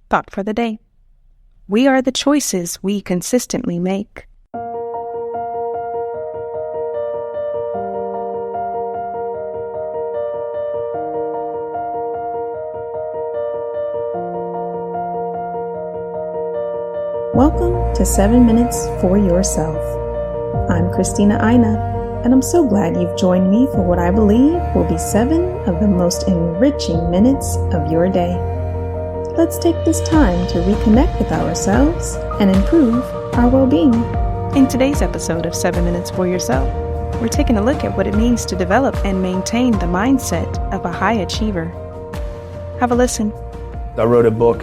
Thought for the day. We are the choices we consistently make. Welcome to 7 Minutes for Yourself. I'm Christina, and I'm so glad you've joined me for what I believe will be 7 of the most enriching minutes of your day. Let's take this time to reconnect with ourselves and improve our well-being. In today's episode of 7 Minutes for Yourself, we're taking a look at what it means to develop and maintain the mindset of a high achiever. Have a listen. I wrote a book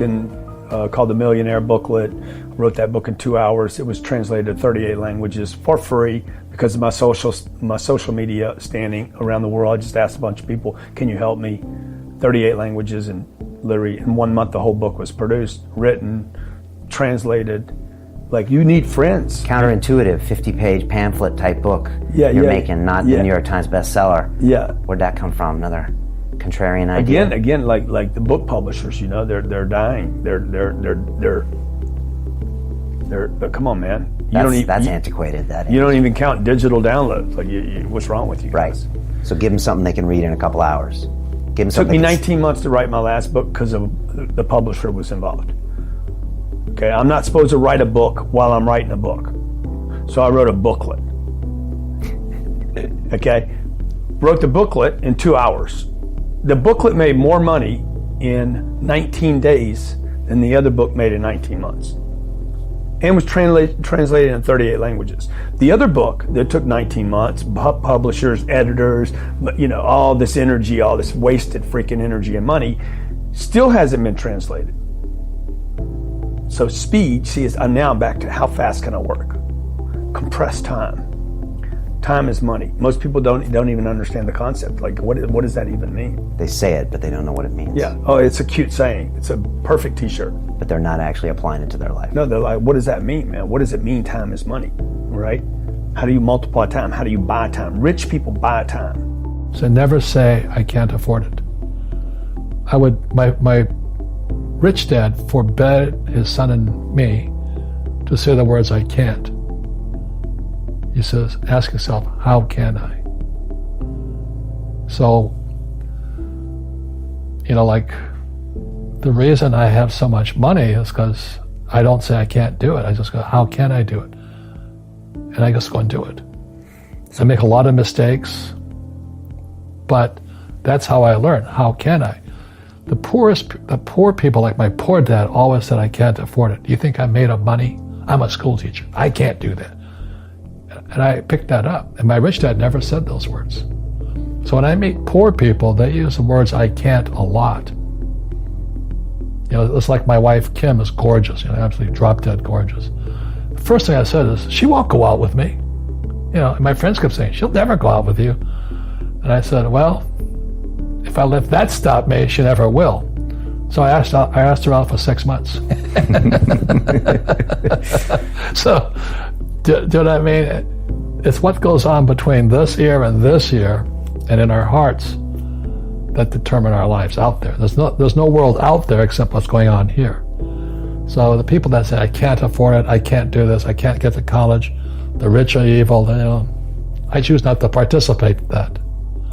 called The Millionaire Booklet. I wrote that book in 2 hours. It was translated to 38 languages for free because of my social media standing around the world. I just asked a bunch of people, can you help me? 38 languages, and literally in 1 month the whole book was produced, written, translated. Like, you need friends. Counterintuitive 50-page pamphlet type book you're making, not the New York Times bestseller. Yeah. Where'd that come from? Another contrarian idea? Again, like the book publishers, they're dying. But come on, man. That's antiquated. You don't even count digital downloads. Like, what's wrong with you guys? Right. So give them something they can read in a couple hours. It took me 19 months to write my last book because of the publisher was involved. Okay, I'm not supposed to write a book while I'm writing a book. So I wrote a booklet. Okay, wrote the booklet in 2 hours. The booklet made more money in 19 days than the other book made in 19 months. And was translated in 38 languages. The other book that took 19 months, publishers, editors, all this energy, all this wasted freaking energy and money, still hasn't been translated. So speed, I'm now back to how fast can I work? Compressed time. Time is money. Most people don't even understand the concept. Like, what does that even mean? They say it, but they don't know what it means. Yeah. Oh, it's a cute saying. It's a perfect t-shirt. But they're not actually applying it to their life. No, they're like, what does that mean, man? What does it mean time is money, right? How do you multiply time? How do you buy time? Rich people buy time. So never say, I can't afford it. My rich dad forbade his son and me to say the words, I can't. He says, ask yourself, how can I? So, the reason I have so much money is because I don't say I can't do it. I just go, how can I do it? And I just go and do it. I make a lot of mistakes, but that's how I learn. How can I? The poor people, like my poor dad, always said, I can't afford it. Do you think I'm made of money? I'm a school teacher. I can't do that. And I picked that up. And my rich dad never said those words. So when I meet poor people, they use the words I can't a lot. It's like my wife, Kim, is gorgeous, absolutely drop dead gorgeous. The first thing I said is, she won't go out with me. And my friends kept saying, she'll never go out with you. And I said, well, if I let that stop me, she never will. So I asked her out for 6 months. So, do you know what I mean? It's what goes on between this year and this year, and in our hearts, that determine our lives out there. There's no world out there except what's going on here. So the people that say, I can't afford it, I can't do this, I can't get to college, the rich are evil, I choose not to participate in that.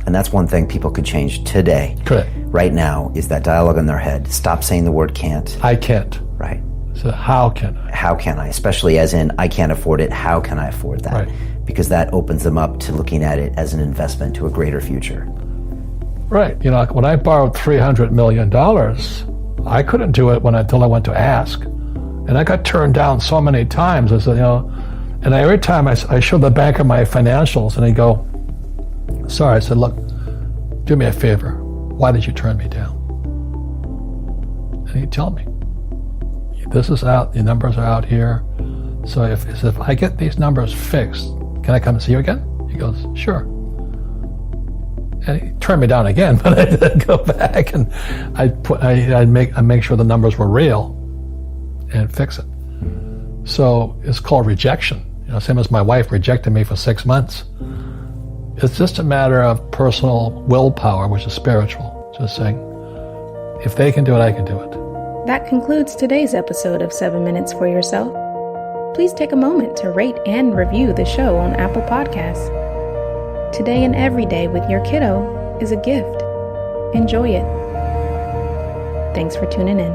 And that's one thing people could change today. Correct. Right now is that dialogue in their head. Stop saying the word can't. I can't. Right. So how can I? How can I? Especially as in, I can't afford it, how can I afford that? Right. Because that opens them up to looking at it as an investment to a greater future. Right. When I borrowed $300 million, I couldn't do it until I went to ask. And I got turned down so many times. I said, and every time I showed the banker my financials, and he'd go, sorry. I said, look, do me a favor. Why did you turn me down? And he'd tell me, this is out, the numbers are out here. So if I get these numbers fixed, can I come and see you again? He goes, sure. And he turned me down again, but I did go back and I'd make sure the numbers were real and fix it. So it's called rejection. Same as my wife rejected me for 6 months. It's just a matter of personal willpower, which is spiritual. Just saying, if they can do it, I can do it. That concludes today's episode of 7 Minutes for Yourself. Please take a moment to rate and review the show on Apple Podcasts. Today and every day with your kiddo is a gift. Enjoy it. Thanks for tuning in.